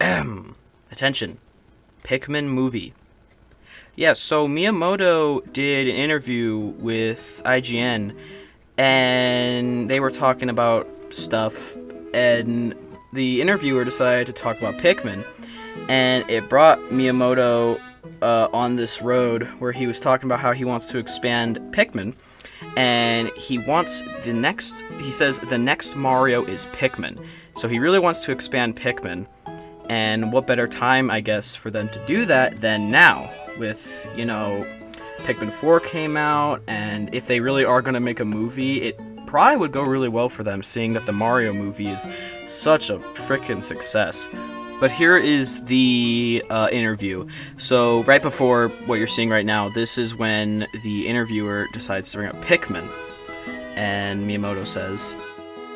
Attention. Pikmin Movie. Yeah, so Miyamoto did an interview with IGN, and they were talking about stuff, and the interviewer decided to talk about Pikmin, and it brought Miyamoto on this road where he was talking about how he wants to expand Pikmin, and he says the next Mario is Pikmin. So he really wants to expand Pikmin, and what better time, I guess, for them to do that than now, with, Pikmin 4 came out, and if they really are going to make a movie, it probably would go really well for them, seeing that the Mario movie is such a frickin' success. But here is the interview. So right before what you're seeing right now, this is when the interviewer decides to bring up Pikmin. And Miyamoto says,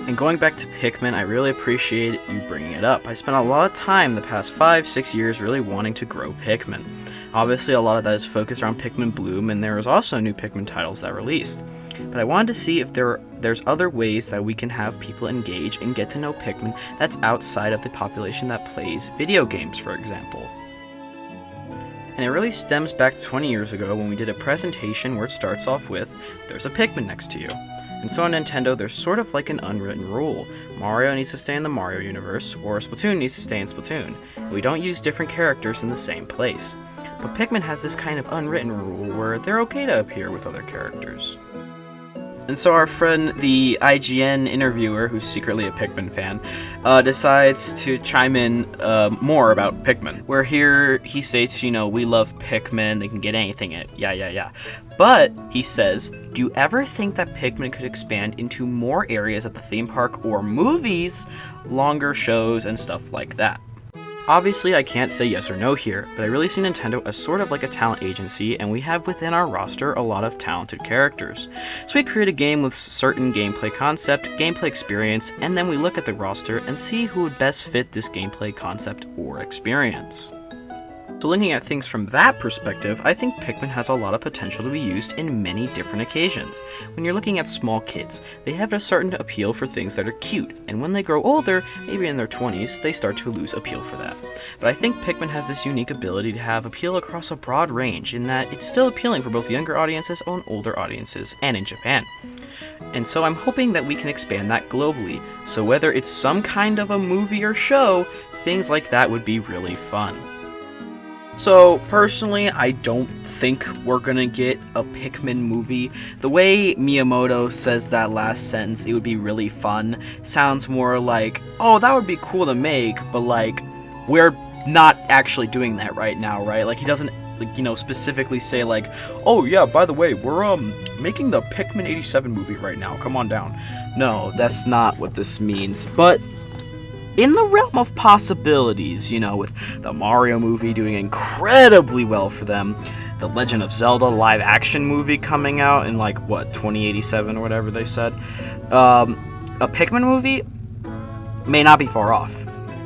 "And going back to Pikmin, I really appreciate you bringing it up. I spent a lot of time the past 5-6 years really wanting to grow Pikmin. Obviously, a lot of that is focused around Pikmin Bloom, and there was also new Pikmin titles that released. But I wanted to see if there's other ways that we can have people engage and get to know Pikmin that's outside of the population that plays video games, for example. And it really stems back to 20 years ago when we did a presentation where it starts off with, there's a Pikmin next to you. And so on Nintendo, there's sort of like an unwritten rule. Mario needs to stay in the Mario universe, or Splatoon needs to stay in Splatoon. We don't use different characters in the same place. But Pikmin has this kind of unwritten rule where they're okay to appear with other characters." And so our friend, the IGN interviewer, who's secretly a Pikmin fan, decides to chime in more about Pikmin. Where here he states, we love Pikmin, they can get anything in it, yeah. But, he says, do you ever think that Pikmin could expand into more areas at the theme park or movies, longer shows, and stuff like that? Obviously, I can't say yes or no here, but I really see Nintendo as sort of like a talent agency, and we have within our roster a lot of talented characters. So we create a game with certain gameplay concept, gameplay experience, and then we look at the roster and see who would best fit this gameplay concept or experience. So looking at things from that perspective, I think Pikmin has a lot of potential to be used in many different occasions. When you're looking at small kids, they have a certain appeal for things that are cute, and when they grow older, maybe in their 20s, they start to lose appeal for that. But I think Pikmin has this unique ability to have appeal across a broad range, in that it's still appealing for both younger audiences and older audiences, and in Japan. And so I'm hoping that we can expand that globally, so whether it's some kind of a movie or show, things like that would be really fun. So, personally, I don't think we're gonna get a Pikmin movie. The way Miyamoto says that last sentence, it would be really fun, sounds more like, oh, that would be cool to make, but we're not actually doing that right now, right? He doesn't, specifically say oh yeah, by the way, we're making the Pikmin 87 movie right now, come on down. No, that's not what this means, but in the realm of possibilities, with the Mario movie doing incredibly well for them, the Legend of Zelda live-action movie coming out in 2087 or whatever they said, a Pikmin movie may not be far off.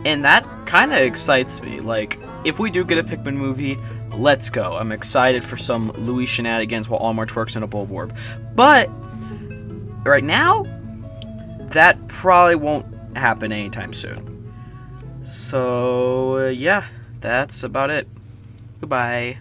And that kind of excites me. If we do get a Pikmin movie, let's go. I'm excited for some Louis shenanigans while Olimar twerks in a Bulborb. But right now, that probably won't happen anytime soon. So, yeah, that's about it. Goodbye.